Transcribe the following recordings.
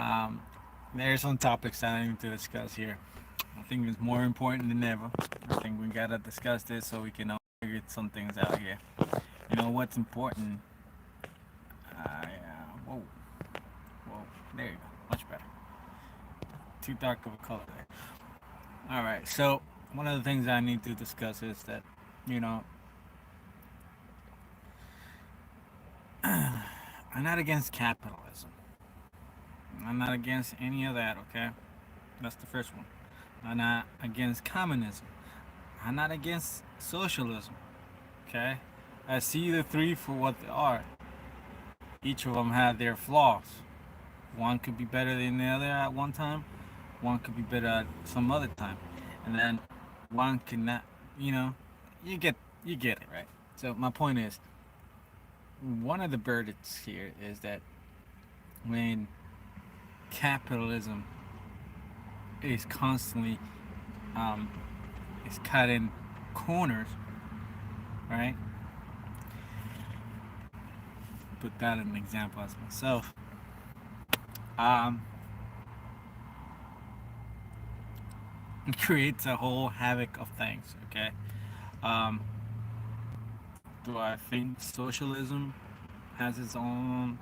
Um, there's some topics that I need to discuss here. I think it's more important than ever. I think we gotta discuss this so we can all figure some things out here. You know what's important? Whoa, whoa, there you go, much better. Too dark of a color there. All right, so one of the things I need to discuss is that, you know, I'm not against capitalism. I'm not against any of that. Okay, that's the first one. I'm not against communism. I'm not against socialism. Okay, I see the three for what they are. Each of them have their flaws. One could be better than the other at one time. One could be better at some other time, and then one could not. You know, you get you get it right. So my point is, one of the burdens here is that when capitalism is constantly um, is cutting corners, right? Put that as an example as myself. Um, it creates a whole havoc of things. Okay. Um, do I think socialism has its own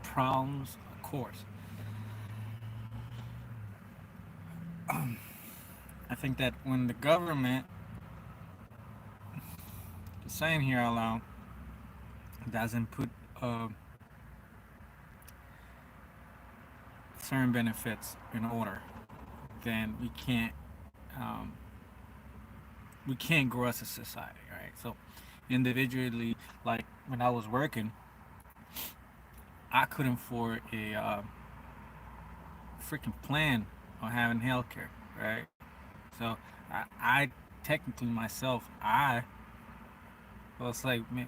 problems? Of course. I think that when the government, saying here out loud, doesn't put certain benefits in order, then um, we can't grow as a society, right? So individually, like when I was working, I couldn't afford a freaking plan on having healthcare, right? So I technically myself, I was like, man,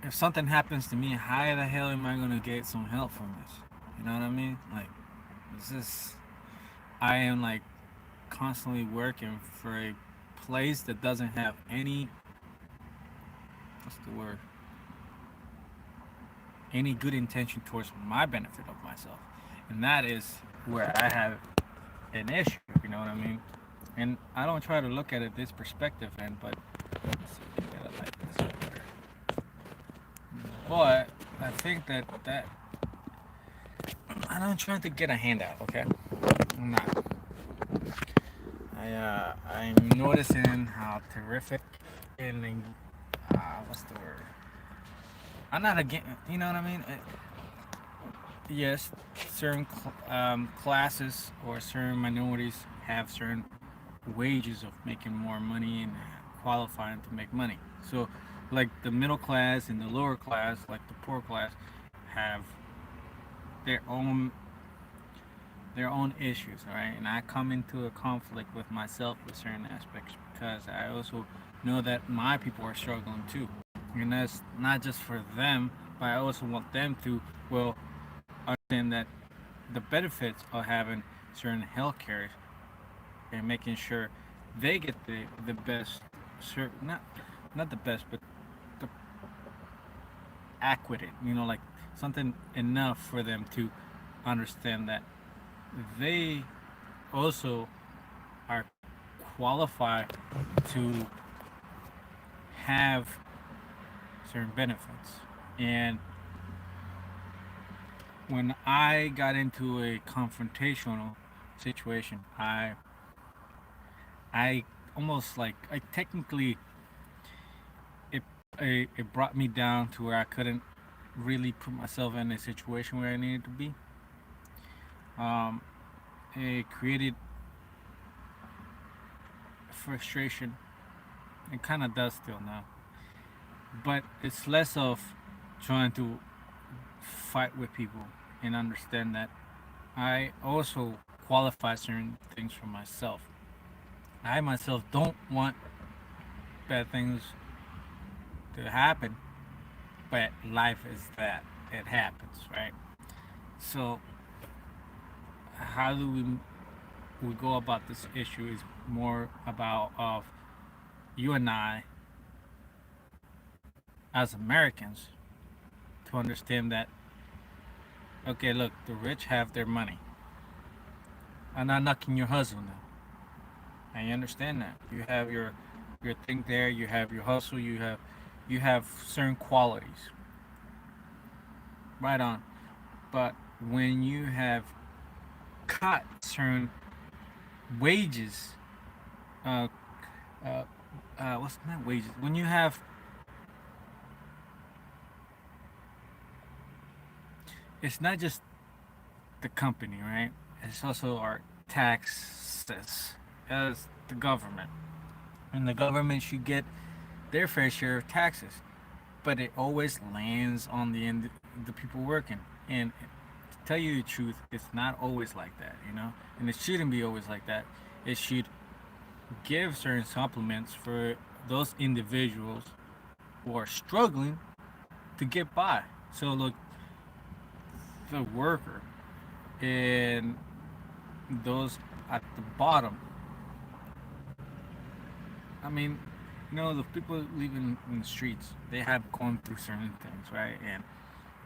if something happens to me, how the hell am I gonna get some help from this? You know what I mean? Like, it's just I am like constantly working for a place that doesn't have any, what's the word, any good intention towards my benefit of myself, and that is where I have an issue. You know what I mean? And I don't try to look at it this perspective, and but let's see, if you gotta like this over here. But I think that I'm not trying to get a handout. Okay, I'm not. I'm noticing how terrific and what's the word? I'm not again. You know what I mean? Yes, certain classes or certain minorities have certain wages of making more money and qualifying to make money. So, like the middle class and the lower class, like the poor class, have their own their own issues, right? And I come into a conflict with myself with certain aspects because I also know that my people are struggling too, and that's not just for them, but I also want them to well understand that the benefits of having certain health care and making sure they get the best, not the best, but the adequate, like something enough for them to understand that they also are qualified to have certain benefits. And when I got into a confrontational situation, I almost like I technically it it brought me down to where I couldn't really put myself in a situation where I needed to be. Um, it created frustration. It kind of does still now, but it's less of trying to fight with people and understand that I also qualify certain things for myself. I myself don't want bad things to happen, but life is that it happens, right? So how do we go about this issue is more about of you and I as Americans to understand that, okay, look, the rich have their money. I'm not knocking your hustle now. I understand that. You have your thing there, you have your hustle, you have certain qualities. Right on. But when you have cut certain wages, uh, uh, what's not wages? When you have, it's not just the company, right? It's also our taxes as the government, and the government should get their fair share of taxes, but it always lands on the people working. And to tell you the truth, it's not always like that, and it shouldn't be always like that. It should give certain supplements for those individuals who are struggling to get by. So look, the worker and those at the bottom. I mean, the people living in the streets, they have gone through certain things, right? And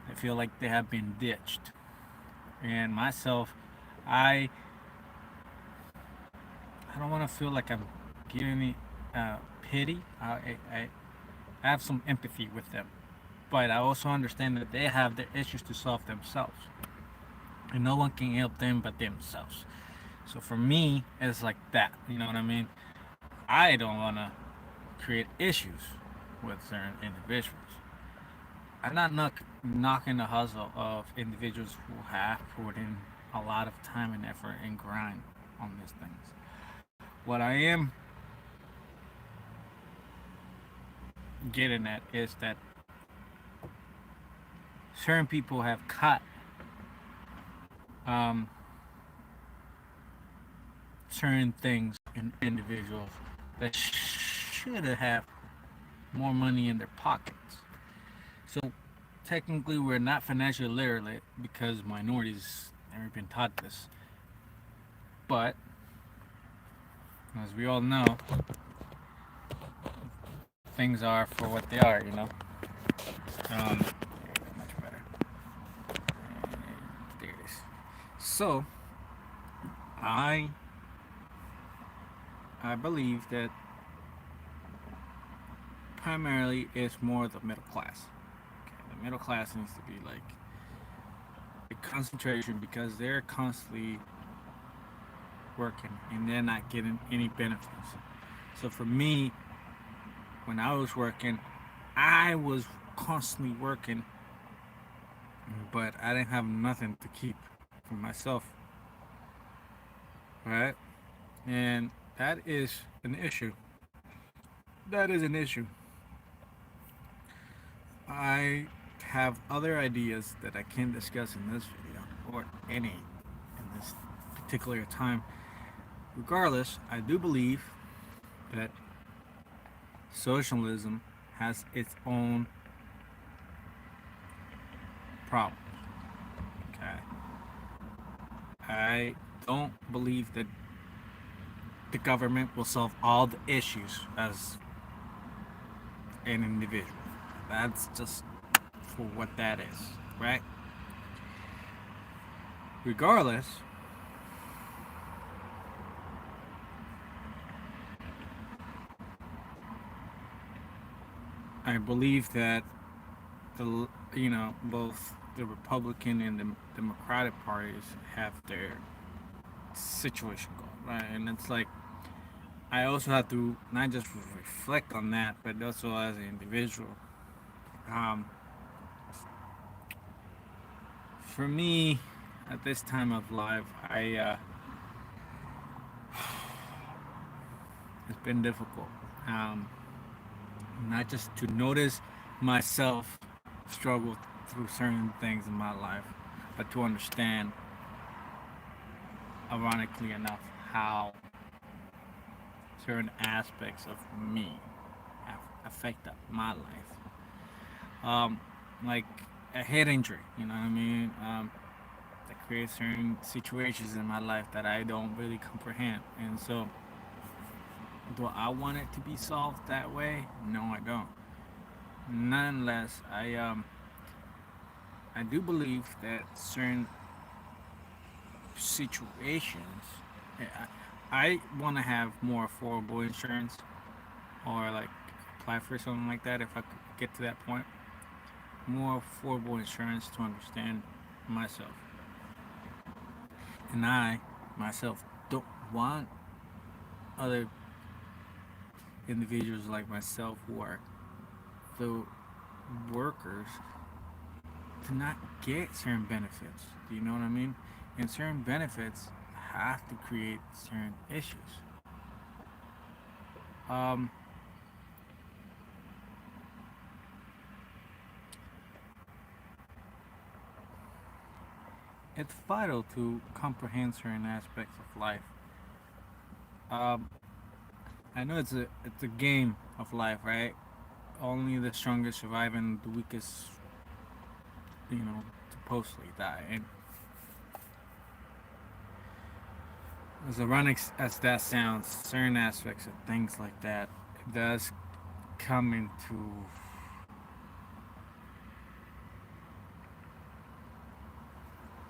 I feel like they have been ditched. And myself, I I don't want to feel like I'm giving me pity. I have some empathy with them, but I also understand that they have their issues to solve themselves, and no one can help them but themselves. So for me, it's like that. You know what I mean? I don't want to create issues with certain individuals. I'm not knocking the hustle of individuals who have put in a lot of time and effort and grind on these things. What I am getting at is that certain people have cut um, certain things in individuals that should have more money in their pockets. So technically, we're not financially literate because minorities never been taught this. But as we all know, things are for what they are. Much better. There it is. So I I believe that primarily it's more the middle class. Okay, the middle class needs to be like a concentration because they're constantly working and they're not getting any benefits. So for me, when I was working, I was constantly working, but I didn't have nothing to keep for myself, right? And that is an issue. That is an issue. I have other ideas that I can discuss in this video or any in this particular time. Regardless, I do believe that socialism has its own problems. Okay. I don't believe that the government will solve all the issues as an individual. That's just for what that is, right? Regardless, I believe that both the Republican and the Democratic parties have their situation going, right? And it's like I also have to not just reflect on that, but also as an individual. Um, for me, at this time of life, it's been difficult. Not just to notice myself struggle through certain things in my life, but to understand, ironically enough, how certain aspects of me have affected my life. Like a head injury, you know what I mean? That creates certain situations in my life that I don't really comprehend. And so, do I want it to be solved that way? No, I don't. Nonetheless, I I do believe that certain situations, I want to have more affordable insurance, or like apply for something like that if I could get to that point. More affordable insurance to understand myself. And I, myself, don't want other individuals like myself who are the workers to not get certain benefits. Do you know what I mean? And certain benefits have to create certain issues. Um, it's vital to comprehend certain aspects of life. Um, I know it's a game of life, right? Only the strongest survive and the weakest, supposedly die. And as ironic as that sounds, certain aspects of things like that does come into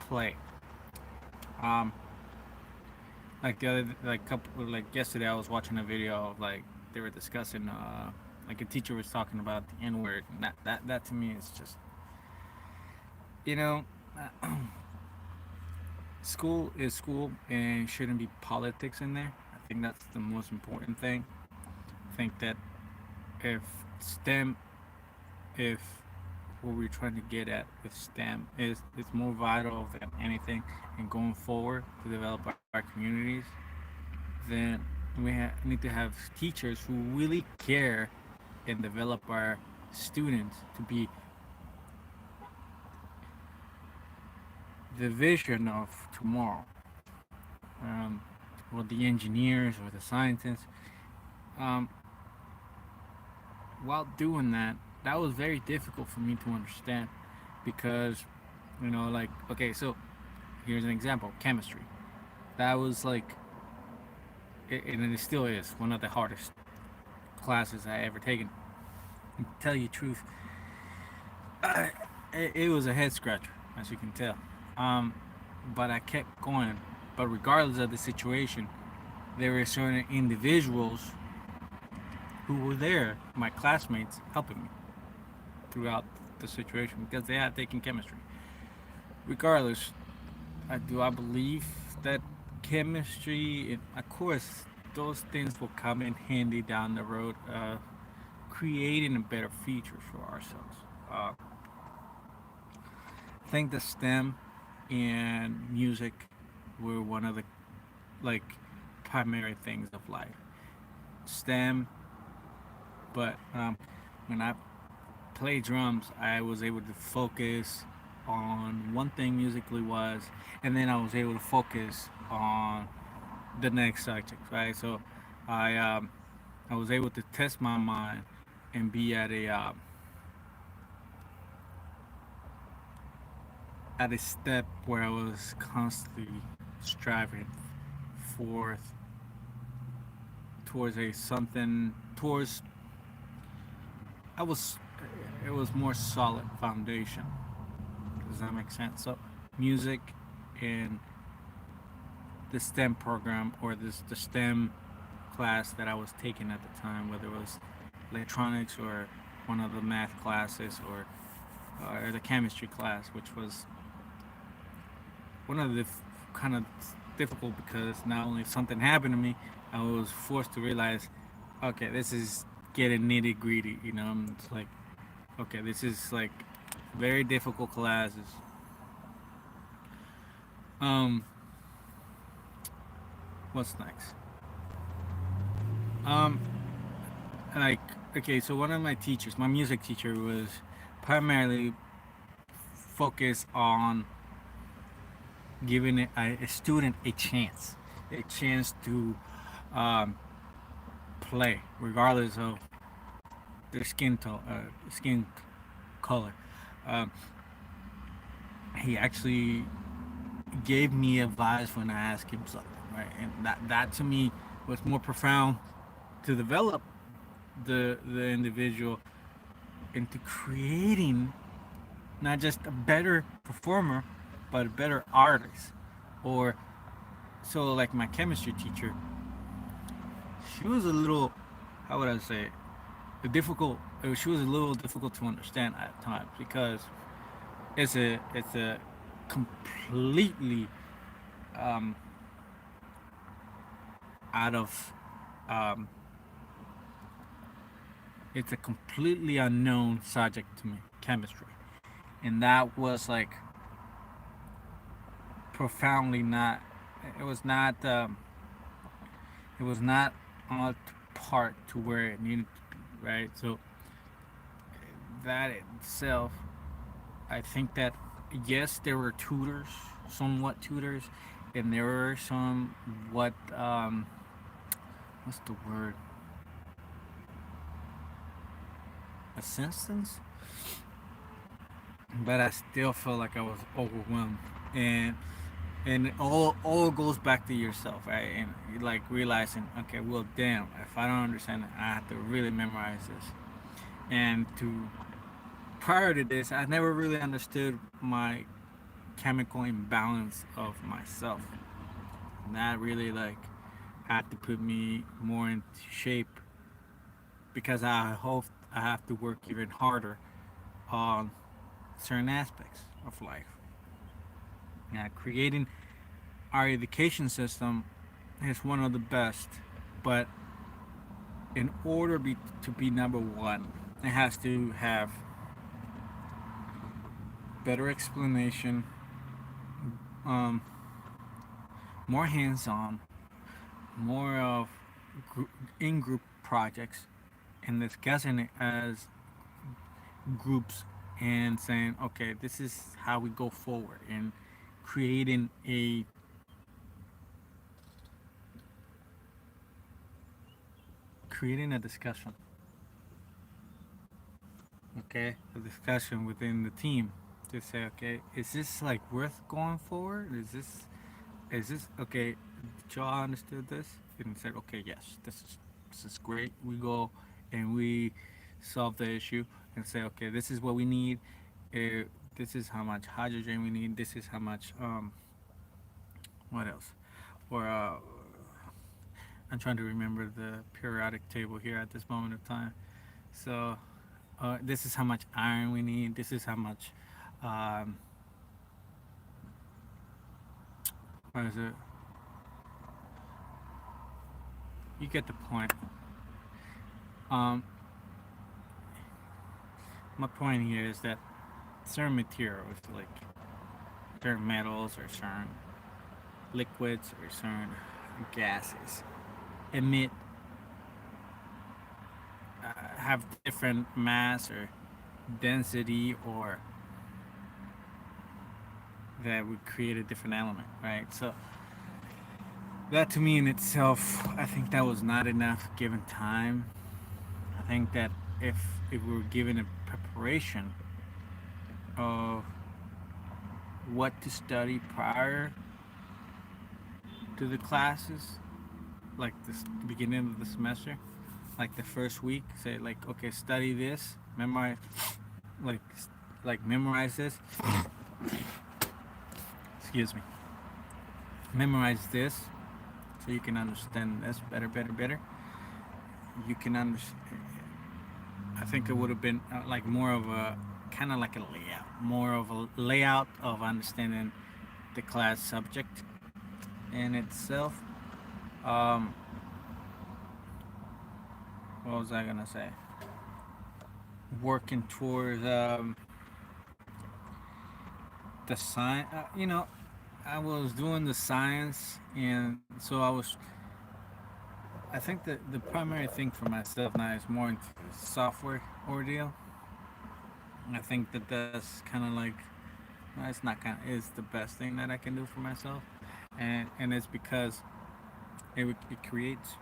play. Um, like the other, like couple, like yesterday, I was watching a video of like they were discussing, like a teacher was talking about the N word. That to me is just, you know, school is school and shouldn't be politics in there. I think that's the most important thing. I think that if STEM, if what we're trying to get at with STEM is more vital than anything and going forward to develop our communities, then need to have teachers who really care and develop our students to be the vision of tomorrow, um, or the engineers or the scientists. Um, while doing that, that was very difficult for me to understand because, like, okay, so here's an example: chemistry. That was like, and it still is one of the hardest classes I ever taken. And to tell you the truth, it was a head scratcher, as you can tell. Um, but I kept going. But regardless of the situation, there were certain individuals who were there, my classmates, helping me throughout the situation because they had taken chemistry. Regardless, I believe that chemistry, of course, those things will come in handy down the road, creating a better future for ourselves. I think the STEM and music were one of the like primary things of life. STEM, but when I play drums, I was able to focus on one thing musically was, and then I was able to focus on the next subject, right? So I um, I was able to test my mind and be at a step where I was constantly striving forth towards a something towards I was it was more solid foundation. Does that make sense? So music and the STEM program or the STEM class that I was taking at the time, whether it was electronics or one of the math classes or the chemistry class, which was one of the kind of difficult because not only if something happened to me, I was forced to realize, okay, this is getting nitty gritty. It's like, okay, this is like very difficult classes. Um, what's next? Um, like, okay, so one of my teachers, my music teacher, was primarily focused on giving a student a chance to um, play, regardless of their skin color. Um, he actually gave me advice when I asked him something, right? And that to me was more profound to develop the individual into creating not just a better performer, but a better artist. Or so, like my chemistry teacher, she was a little, how would I say, difficult. She was a little difficult to understand at times because it's a completely um, out of um, it's a completely unknown subject to me, chemistry, and that was like profoundly not. It was not. It was not on part to where it needed to be, right? So that itself, I think that yes, there were tutors, somewhat tutors, and there were some what what's the word, assistants, but I still felt like I was overwhelmed, and and all goes back to yourself, right? And like realizing, okay, well, damn, if I don't understand it, I have to really memorize this. And to prior to this, I never really understood my chemical imbalance of myself. And that really like had to put me more into shape because I hope I have to work even harder on certain aspects of life. Now, creating our education system is one of the best, but in order to be number one, it has to have better explanation, um, more hands-on, more of in-group projects, and discussing it as groups and saying, okay, this is how we go forward, and creating a discussion, okay, a discussion within the team to say, okay, is this like worth going forward? Is this okay? Did y'all understood this? And said, okay, yes, this is great. We go and we solve the issue and say, okay, this is what we need. This is how much hydrogen we need. This is how much what else? Or I'm trying to remember the periodic table here at this moment of time. So this is how much iron we need. This is how much. Um, what is it? You get the point. Um, my point here is that certain materials, like certain metals or certain liquids or certain gases, emit have different mass or density, or that would create a different element, right? So that to me in itself, I think that was not enough given time. I think that if we were given a preparation of what to study prior to the classes, like the beginning of the semester, like the first week, say like, okay, study this, memorize, like memorize this. Excuse me. Memorize this, so you can understand this better, better, better. You can understand. I think it would have been like more of a kind of like a layout, more of a layout of understanding the class subject in itself. Um, what was I gonna say? Working towards the science. I was doing the science, and so I was. I think that the primary thing for myself now is more into the software ordeal. I think that that's kind of like, no, it's not kind of, it's the best thing that I can do for myself, and it's because it creates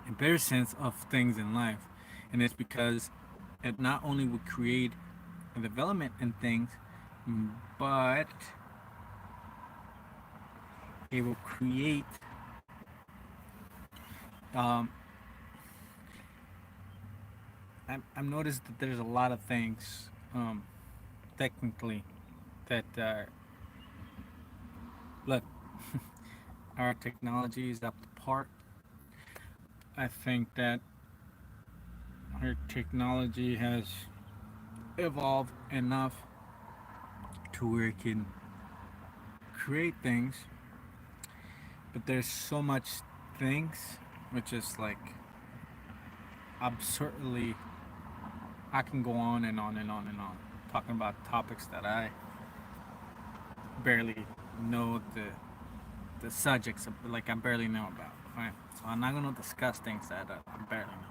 a better sense of things in life, and it's because it not only would create a development in things, but it will create um, I've noticed that there's a lot of things. technically that look, our technology is up to par. I think that our technology has evolved enough to where it can create things, but there's so much things which is like absurdly. I can go on and on and on and on talking about topics that I barely know the subjects of, like I barely know about. Right, so I'm not gonna discuss things that I barely know.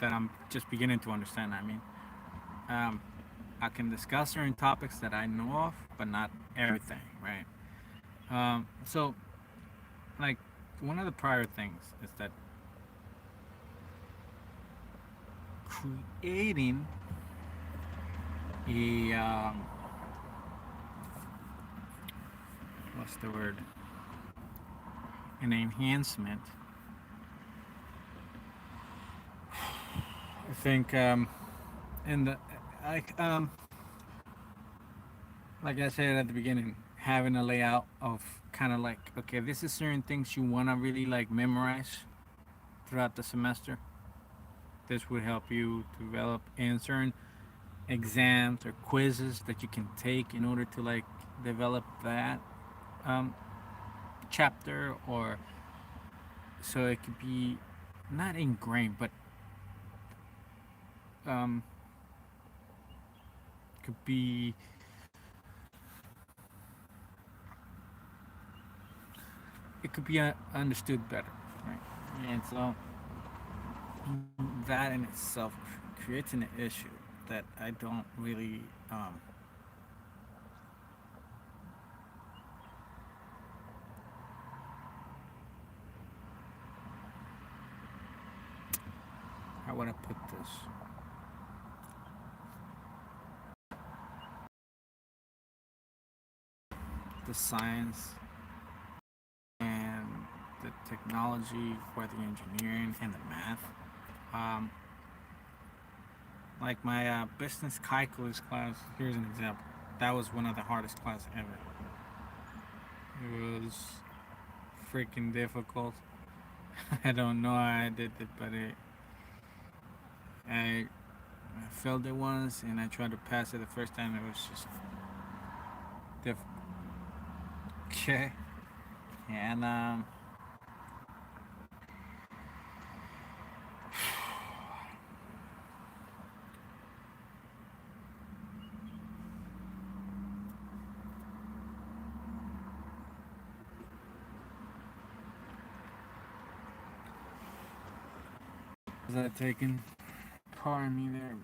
That I'm just beginning to understand. I mean, um, I can discuss certain topics that I know of, but not everything. Right. So like one of the prior things is that creating a what's the word, an enhancement. I think in the like like I said at the beginning, having a layout of kind of like, okay, this is certain things you want to really like memorize throughout the semester. This would help you develop in certain exams or quizzes that you can take in order to like develop that um, chapter, or so it could be not ingrained, but um, could be it could be understood better, right? And so that in itself creates an issue that I don't really how would I put this? The science and the technology for the engineering and the math. Um, like my business calculus class, here's an example. That was one of the hardest classes ever. It was freaking difficult. I don't know how I did it, but I failed it once and I tried to pass it the first time. It was just difficult. Okay. And was that taken? Pardon me there.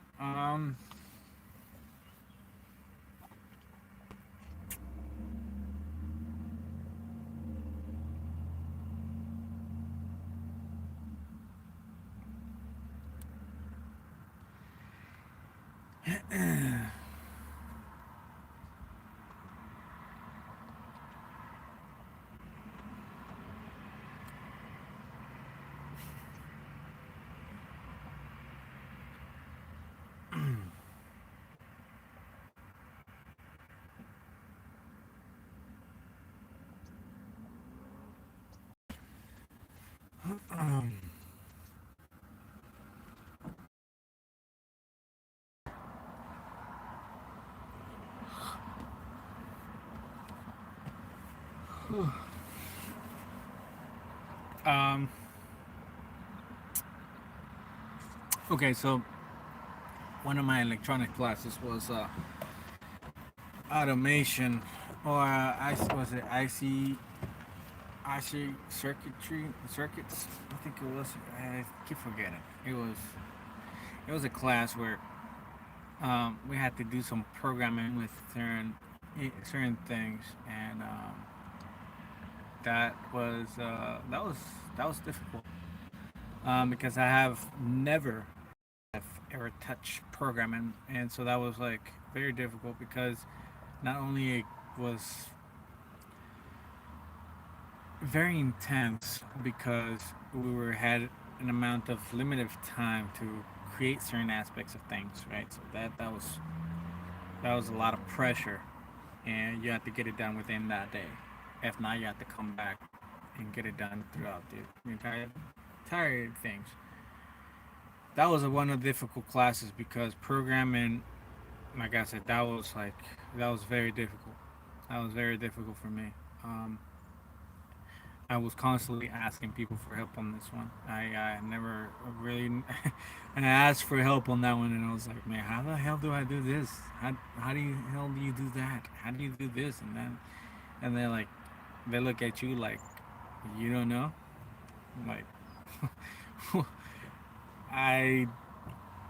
um, okay, so one of my electronic classes was automation, or I was it IC circuits. I think it was. I keep forgetting. It was a class where we had to do some programming with certain things, and that was difficult because I have never have ever touched programming, and so that was like very difficult because not only it was very intense because we were had an amount of limited time to create certain aspects of things, right? So that was a lot of pressure, and you have to get it done within that day. If not, you have to come back and get it done throughout the entire things. That was one of the difficult classes because programming, like I said, that was very difficult. That was very difficult for me. I was constantly asking people for help on this one. I never really, and I asked for help on that one, and I was like, man, how the hell do I do this? How do you hell do you do that? How do you do this and then, and they're like, they look at you like, you don't know, like, I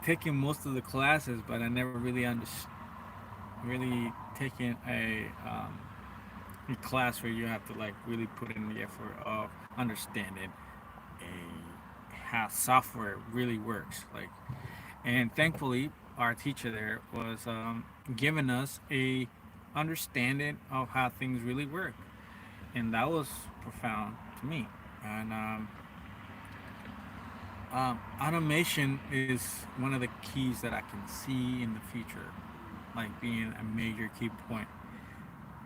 taken most of the classes, but I never really taken a class where you have to like really put in the effort of understanding how software really works. Like, and thankfully, our teacher there was giving us a understanding of how things really work, and that was profound to me. And automation is one of the keys that I can see in the future, like being a major key point.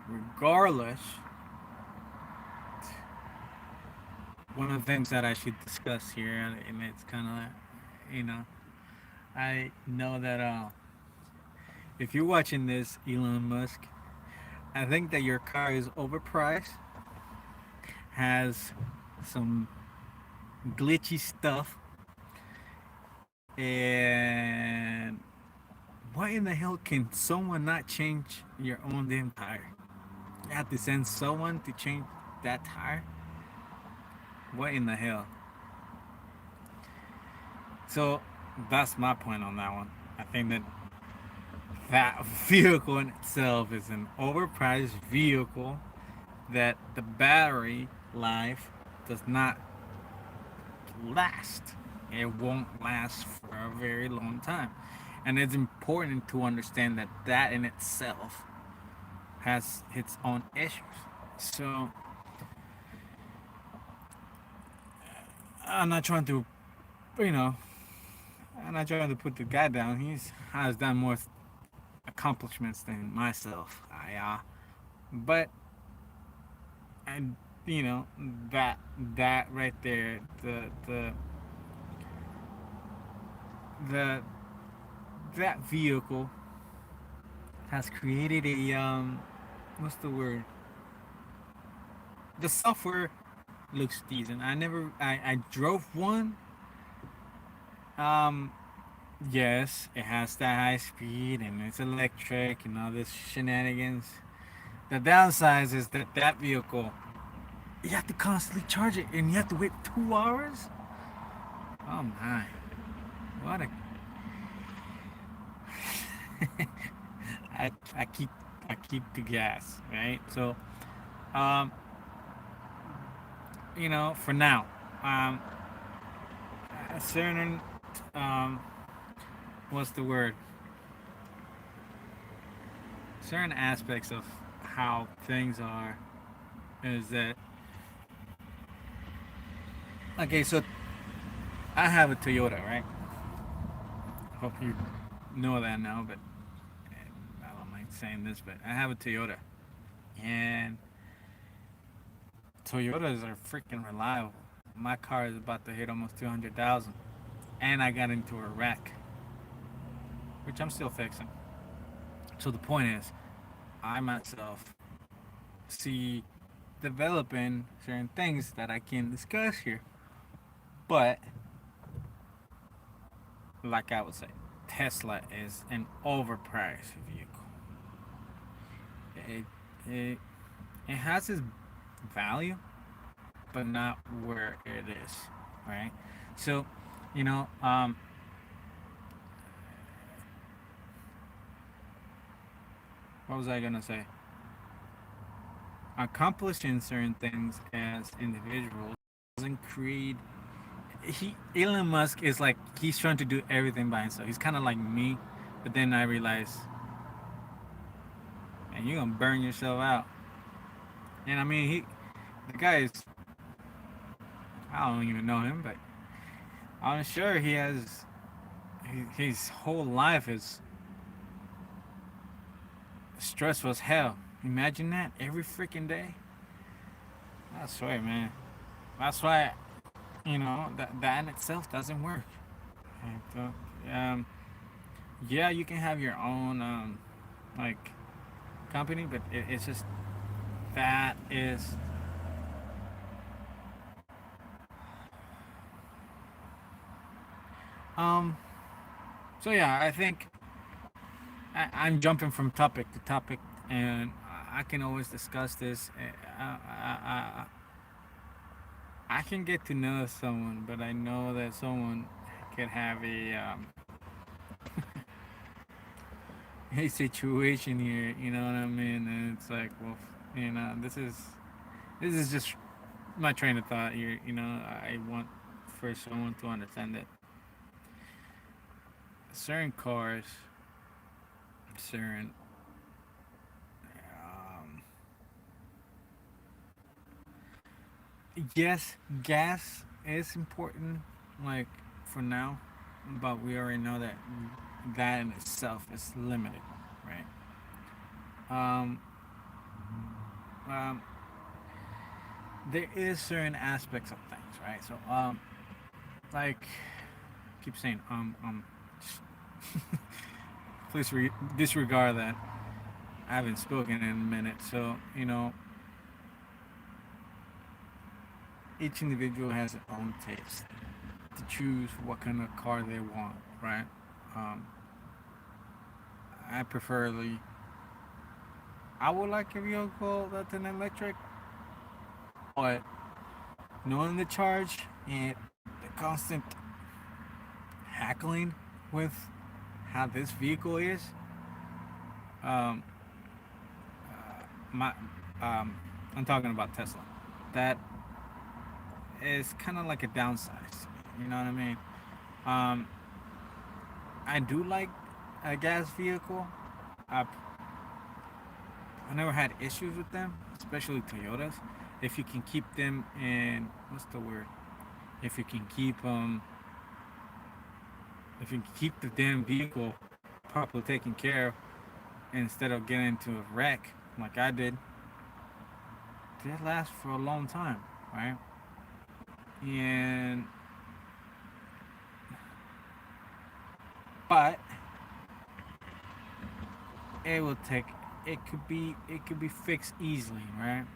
Regardless, one of the things that I should discuss here, and it's kind of, you know, I know that if you're watching this, Elon Musk, I think that your car is overpriced, has some glitchy stuff, and why in the hell can someone not change your own damn tire? You have to send someone to change that tire? What in the hell? So that's my point on that one. I think that that vehicle in itself is an overpriced vehicle that the battery life does not last. It won't last for a very long time. And it's important to understand that that in itself has its own issues. So I'm not trying to, you know, I'm not trying to put the guy down. He's has done more accomplishments than myself. But and you know that right there, the that vehicle has created a what's the word? The software looks decent. I drove one. Um, yes, it has that high speed and it's electric and all this shenanigans. The downside is that that vehicle, you have to constantly charge it and you have to wait 2 hours. Oh my, what a I, I keep I keep the gas, right? So um for now, um certain um what's the word, certain aspects of how things are is that, okay, so I have a Toyota, right? Hope you know that now, but I don't mind saying this, but I have a Toyota, and Toyotas are freaking reliable. My car is about to hit almost 200,000, and I got into a wreck, which I'm still fixing. So the point is, I myself see developing certain things that I can discuss here, but like I would say, Tesla is an overpriced vehicle. It it it has its value, but not where it is, right? So, you know, what was I gonna say? Accomplishing certain things as individuals doesn't create. Elon Musk is like he's trying to do everything by himself. He's kind of like me, but then I realize, and you're gonna burn yourself out. And I mean, the guy is, I don't even know him, but I'm sure his whole life is stressful as hell. Imagine that every freaking day. That's right, man. That's why that in itself doesn't work. And, yeah, you can have your own like company, but it's just that is um. So yeah, I think I'm jumping from topic to topic, and I can always discuss this. I can get to know someone, but I know that someone can have a situation here. You know what I mean? And it's like, well, this is just my train of thought here. I want for someone to understand that certain cars, certain um, yes, gas is important, like for now, but we already know that that in itself is limited, right? Um, um, there is certain aspects of things, right? So, like, keep saying, please disregard that. I haven't spoken in a minute, so each individual has their own taste to choose what kind of car they want, right? Um, I preferably, I would like a vehicle that's an electric, but knowing the charge and the constant hackling with how this vehicle is, um, my, I'm talking about Tesla. That is kind of like a downside. You know what I mean? Um, I do like a gas vehicle. I I never had issues with them, especially Toyotas. If you can keep them in, what's the word? If you can keep if you can keep the damn vehicle properly taken care of instead of getting into a wreck like I did, they last for a long time, right? And but it will take. It could be fixed easily, right?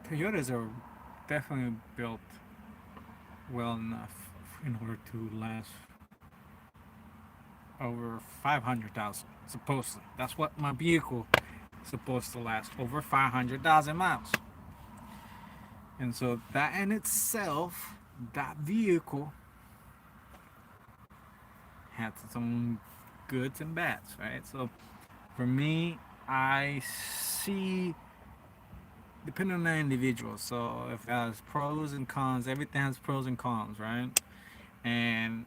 Toyotas are definitely built well enough in order to last over 500,000 supposedly. That's what my vehicle is supposed to last, over 500,000 miles. And so that in itself, that vehicle has its own goods and bads, right? So for me, I see, depending on the individual. So if it has pros and cons, everything has pros and cons, right? And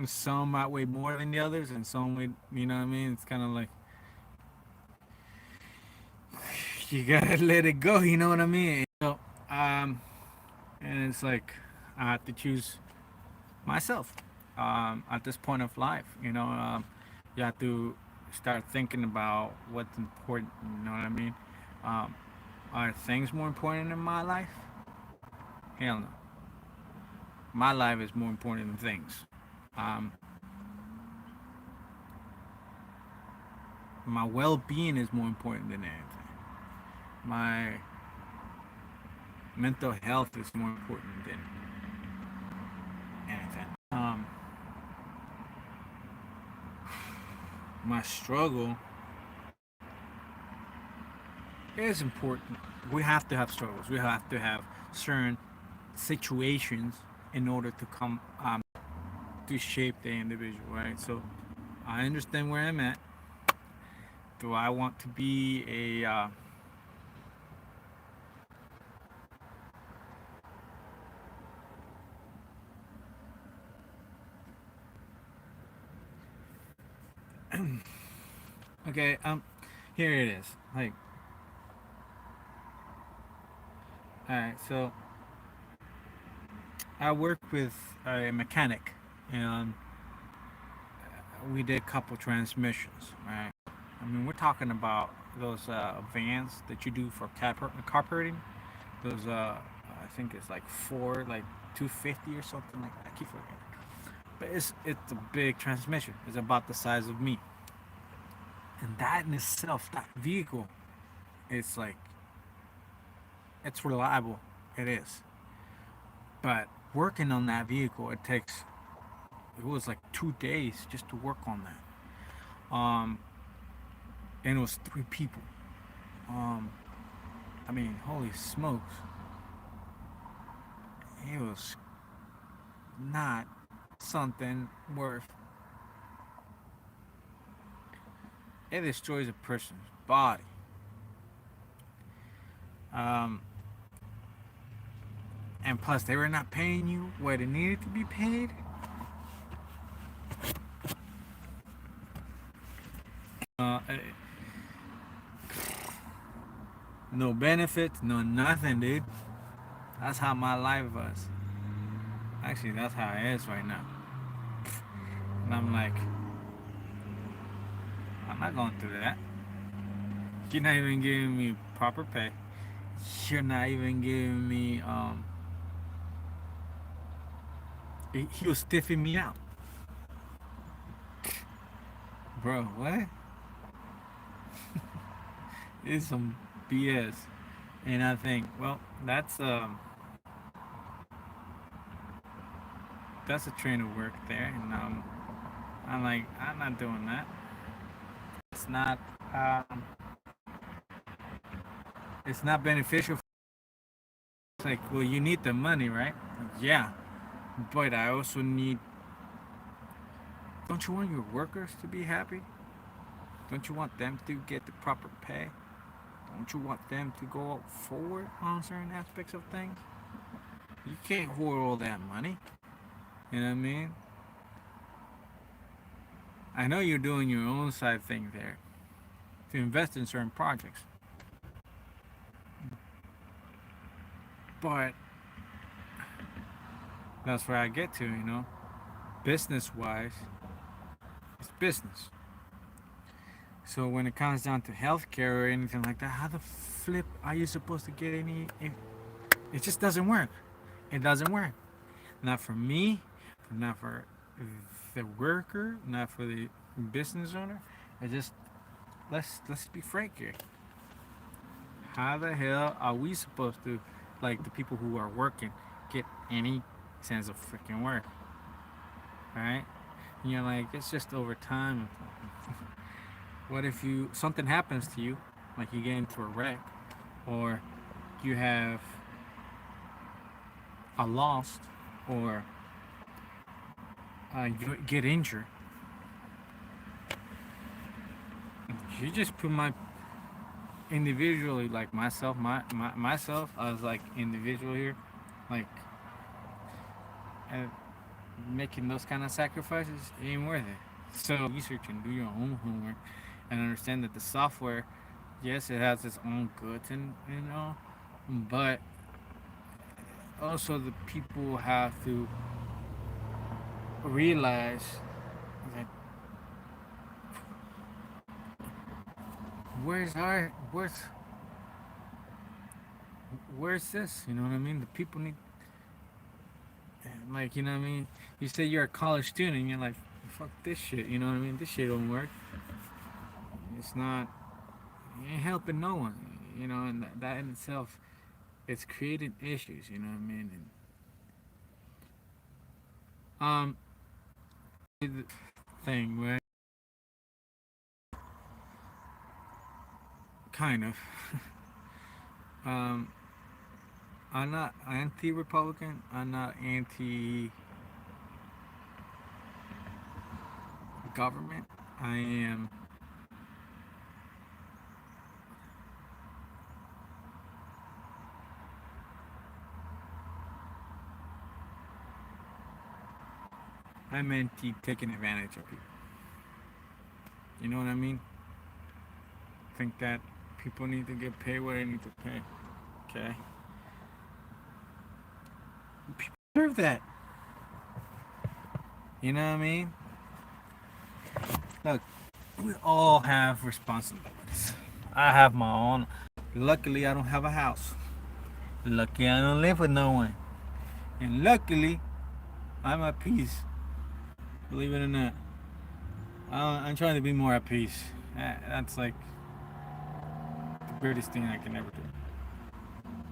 some might weigh more than the others, and some weigh, you know what I mean? It's kind of like you gotta let it go, you know what I mean? So, and it's like I have to choose myself at this point of life. You have to start thinking about what's important. You know what I mean? Um, are things more important in my life? Hell no. My life is more important than things. Um, my well-being is more important than anything. My mental health is more important than anything. My struggle is important. We have to have struggles. We have to have certain situations in order to come to shape the individual, right? So I understand where I'm at. Do I want to be a okay? Here it is. Like, all right. So I work with a mechanic, and we did a couple transmissions, right? I mean, we're talking about those vans that you do for carpeting. Those, I think it's like four, like 250 or something like that. I keep forgetting. But it's a big transmission. It's about the size of me, and that in itself, that vehicle, it's like it's reliable. It is. But working on that vehicle, it was like 2 days just to work on that. And it was three people. Um, I mean, holy smokes, it was not something worth. It destroys a person's body. Um, and plus, they were not paying you what it needed to be paid. Uh, no benefits, no nothing, dude. That's how my life was. Actually, that's how it is right now. And I'm like, I'm not going through that. You're not even giving me proper pay. You're not even giving me. He was stiffing me out, bro. What? It's some BS. And I think, well, that's a train of work there, and I'm like, I'm not doing that. It's not. Um, it's not beneficial. It's like, well, you need the money, right? Yeah, but I also need. Don't you want your workers to be happy? Don't you want them to get the proper pay? Don't you want them to go forward on certain aspects of things? You can't hoard all that money. You know what I mean? I know you're doing your own side thing there to invest in certain projects, but that's where I get to, business wise, it's business. So when it comes down to healthcare or anything like that, how the flip are you supposed to get any? It just doesn't work. It doesn't work. Not for me, not for the worker, not for the business owner. It just let's be frank here. How the hell are we supposed to, like the people who are working, get any sense of freaking work? Right? And you're like, it's just over time. What if something happens to you, like you get into a wreck, or you have a lost, or you get injured? You just put my individually, like myself, myself, I was like individual here, like uh, making those kind of sacrifices ain't worth it. So research and do your own homework, and understand that the software, yes, it has its own goods and all, but also the people have to realize that where's our where's this? You know what I mean? The people need, like, you know what I mean? You say you're a college student, and you're like, fuck this shit. You know what I mean? This shit don't work. It's not. It ain't helping no one. And that in itself, it's creating issues. You know what I mean? And the thing, right? Kind of. um, I'm not anti-Republican. I'm not anti-government. I am. I'm anti taking advantage of people. You know what I mean? I think that people need to get paid what they need to pay. Okay. People deserve that. You know what I mean? Look, we all have responsibilities. I have my own. Luckily, I don't have a house. Lucky I don't live with no one. And luckily, I'm at peace. Believe it or not. I'm trying to be more at peace. That's like the greatest thing I can ever do.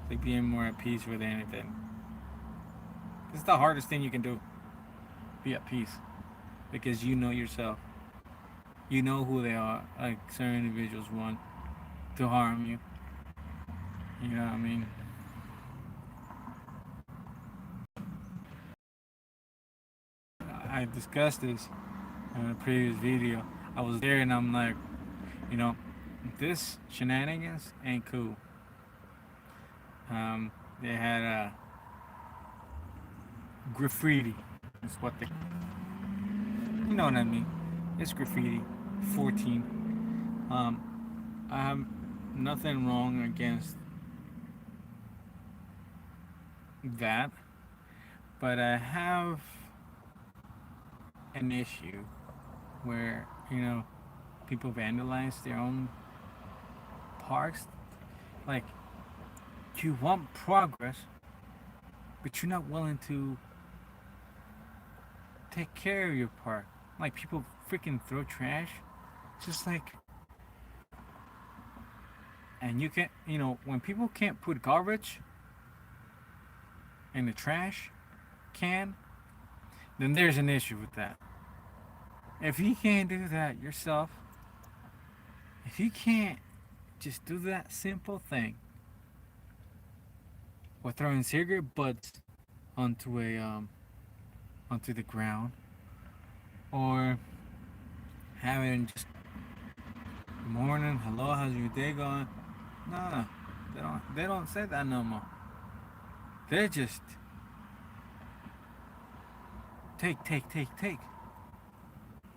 It's like being more at peace with anything. It's the hardest thing you can do. Be at peace. Because you know yourself. You know who they are. Like certain individuals want to harm you. You know what I mean? I discussed this in a previous video. I was there and I'm like, you know, this shenanigans ain't cool. They had a graffiti. That's what they, you know what I mean? It's graffiti. 14. I have nothing wrong against that, but I have an issue where, you know, people vandalize their own parks. Like, you want progress, but you're not willing to take care of your park. Like, people freaking throw trash. It's just like, and you can't, you know, when people can't put garbage in the trash can, then there's an issue with that. If you can't do that yourself, if you can't just do that simple thing, or throwing cigarette butts onto onto the ground, or having just morning, hello, how's your day going? No, they don't say that no more. They're just take.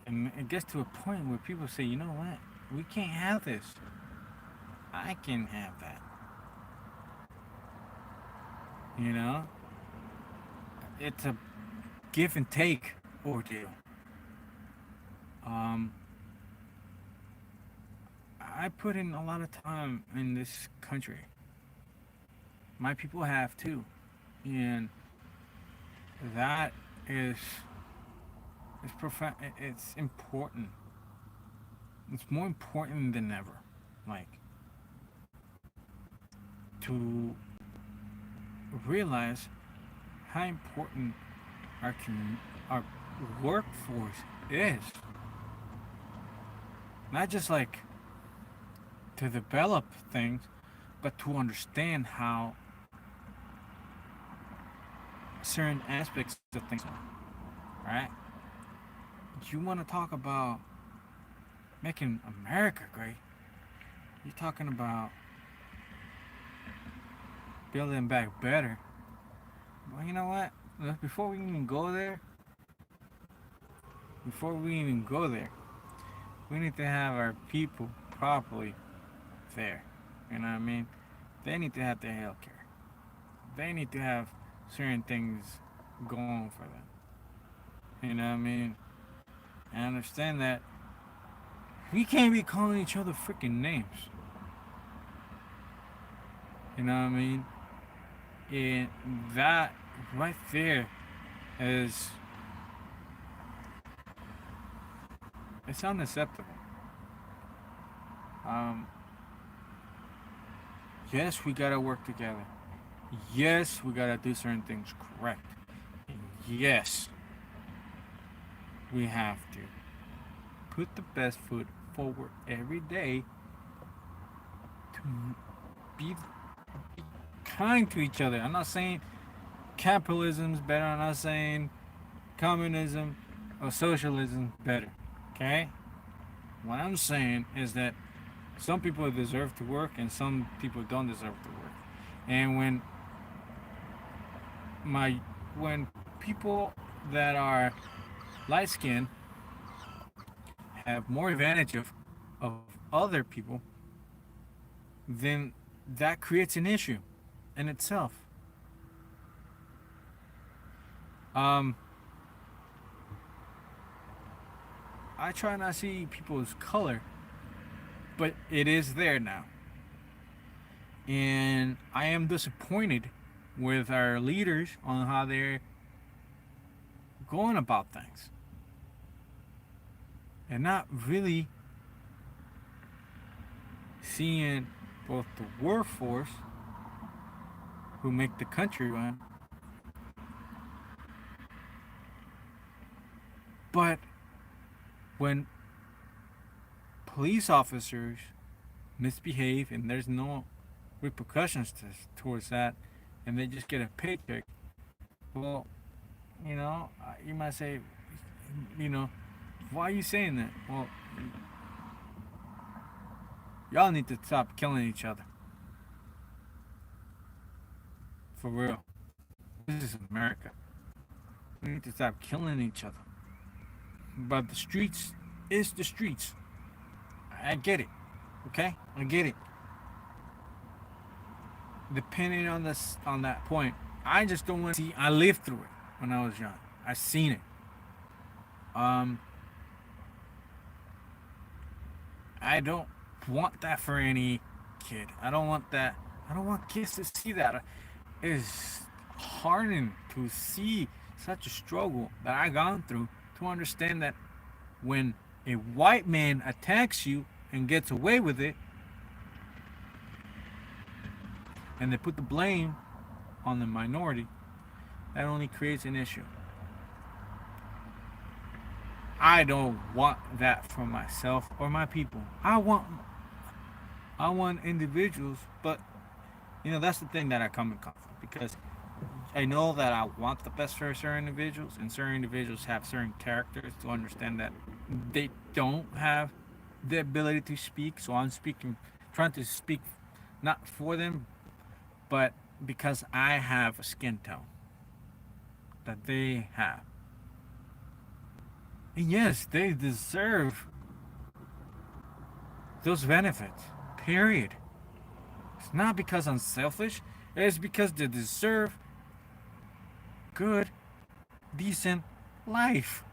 And it gets to a point where people say, you know what? We can't have this. I can have that. You know? It's a give and take ordeal. Um, I put in a lot of time in this country. My people have too. And that is it's important. It's more important than ever. Like, to realize how important our workforce is. Not just like to develop things, but to understand how certain aspects of things are. Right? You want to talk about making America great. You're talking about building back better. Well, you know what? Before we even go there, we need to have our people properly there. You know what I mean? They need to have their health care. They need to have certain things going for them. You know what I mean? I understand that we can't be calling each other freaking names. You know what I mean? And that right there is, it's unacceptable. Yes, we gotta work together. Yes, we gotta do certain things correct. And yes, we have to put the best foot forward every day to be kind to each other. I'm not saying capitalism's better. I'm not saying communism or socialism better. Okay? What I'm saying is that some people deserve to work and some people don't deserve to work. And when people that are light skinned have more advantage of other people, then that creates an issue in itself. Um, I try not to see people's color, but it is there now. And I am disappointed with our leaders on how they're going about things and not really seeing both the workforce who make the country run, but when police officers misbehave and there's no repercussions towards that and they just get a paycheck, well, you might say, you know, why are you saying that? Well, y'all need to stop killing each other. For real. This is America. We need to stop killing each other. But the streets is the streets. I get it. Okay? I get it. Depending on this on that point, I just don't want to see. I lived through it when I was young. I seen it. Um I don't want that for any kid. I don't want that. I don't want kids to see that. It's hardening to see such a struggle that I gone through to understand that when a white man attacks you and gets away with it, and they put the blame on the minority, that only creates an issue. I don't want that for myself or my people. I want individuals, but that's the thing that I come in conflict because I know that I want the best for certain individuals, and certain individuals have certain characters to understand that they don't have the ability to speak. So I'm trying to speak not for them, but because I have a skin tone that they have. And yes, they deserve those benefits. Period. It's not because I'm selfish. It's because they deserve good, decent life.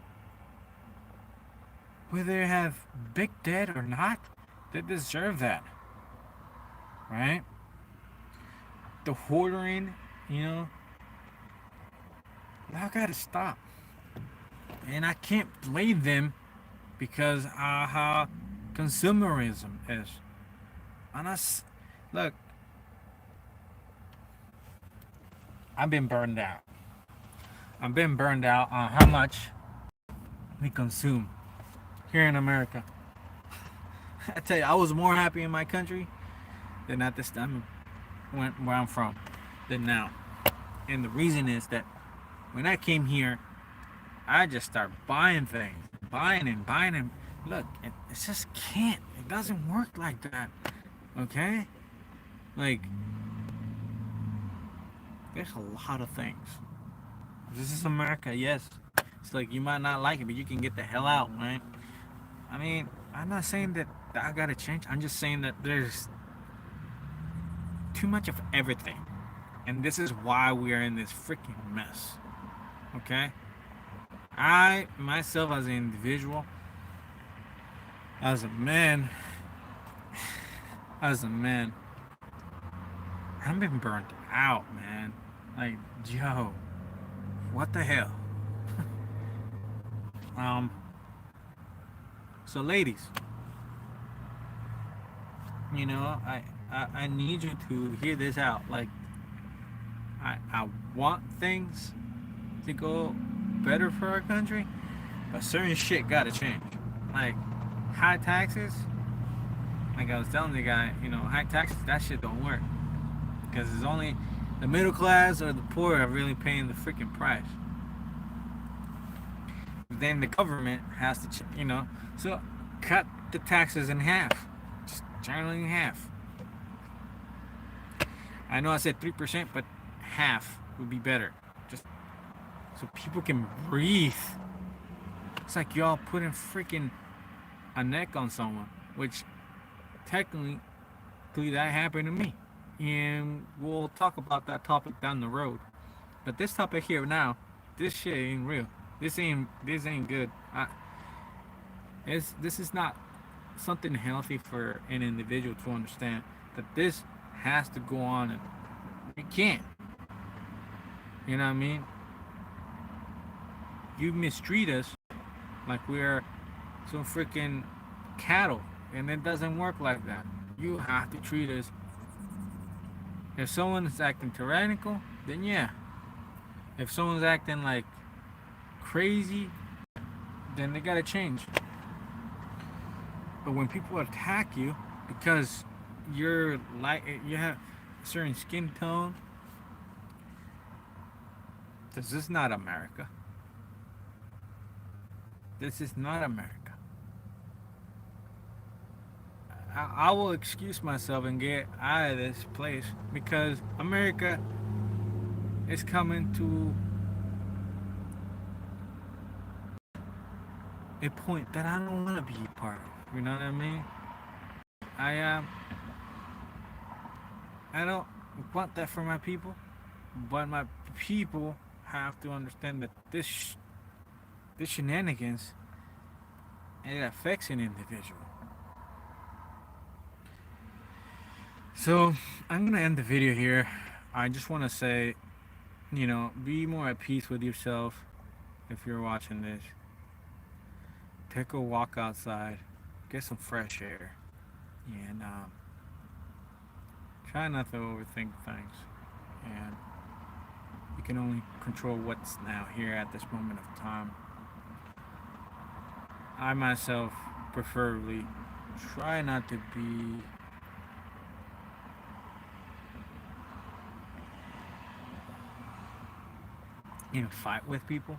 Whether they have big debt or not, they deserve that. Right? The hoarding, I gotta stop. And I can't blame them because how consumerism is. And look, I've been burned out. I've been burned out on how much we consume here in America. I tell you, I was more happy in my country than at this time where I'm from than now. And the reason is that when I came here, I just started buying things, buying and buying and look, it just can't. It doesn't work like that. Okay? Like, there's a lot of things. This is America, yes. It's like you might not like it, but you can get the hell out, right? I mean, I'm not saying that I gotta change. I'm just saying that there's too much of everything. And this is why we are in this freaking mess. Okay? I, myself, as an individual, as a man, I've been burnt out, man. Like, yo, what the hell? um, so ladies, I need you to hear this out. Like, I want things to go better for our country, but certain shit gotta change. Like, high taxes, like I was telling the guy, high taxes, that shit don't work. Because it's only the middle class or the poor are really paying the freaking price. Then the government has to, so cut the taxes in half. Just generally in half. I know I said 3%, but half would be better. Just so people can breathe. It's like y'all putting freaking a neck on someone, which technically that happened to me. And we'll talk about that topic down the road. But this topic here now, this shit ain't real. This ain't good. This is not something healthy for an individual to understand that this has to go on, and you can't. You know what I mean? You mistreat us like we're some freaking cattle, and it doesn't work like that. You have to treat us. If someone is acting tyrannical, then yeah. If someone's acting like crazy, then they gotta change. But when people attack you because you're like you have a certain skin tone, this is not America. This is not America. I will excuse myself and get out of this place because America is coming to a point that I don't want to be a part of. You know what I mean? I I don't want that for my people, but my people have to understand that this shenanigans, it affects an individual. So I'm gonna end the video here. I just want to say, be more at peace with yourself. If you're watching this, take a walk outside, get some fresh air, and try not to overthink things. And you can only control what's now here at this moment of time. I myself preferably try not to be in a fight with people.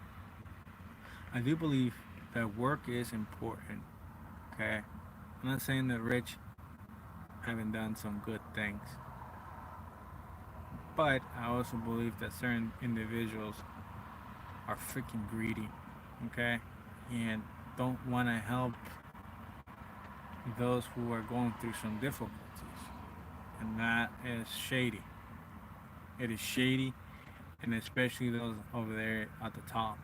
I do believe that work is important. Okay, I'm not saying that rich haven't done some good things, but I also believe that certain individuals are freaking greedy. Okay, and don't want to help those who are going through some difficulties, and that is shady. It is shady, and especially those over there at the top.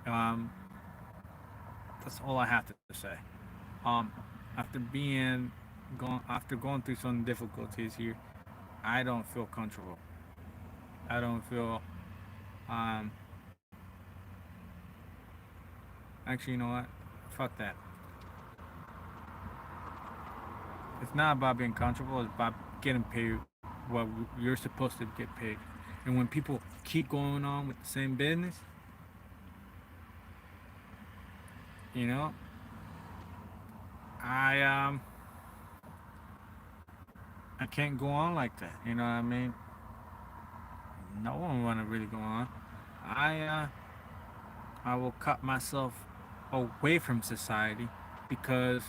Um, that's all I have to say. Um, after going through some difficulties here, I don't feel comfortable. I don't feel. Um, Actually, you know what? Fuck that. It's not about being comfortable. It's about getting paid what you're supposed to get paid. And when people keep going on with the same business, you know, I I can't go on like that. You know what I mean? No one want to really go on. I uh, I will cut myself away from society because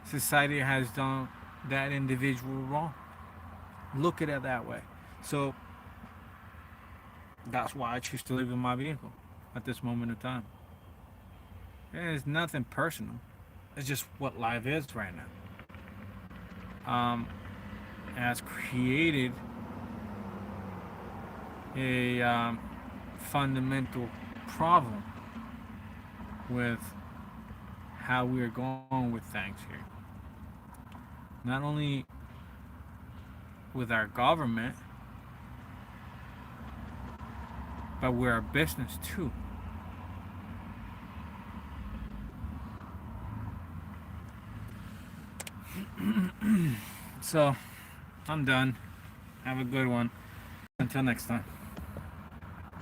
society has done that individual wrong. Look at it that way. So that's why I choose to live in my vehicle at this moment in time. It's nothing personal. It's just what life is right now. It has created a fundamental problem with how we're going with things here. Not only with our government, but with our business too. So, I'm done. Have a good one. Until next time.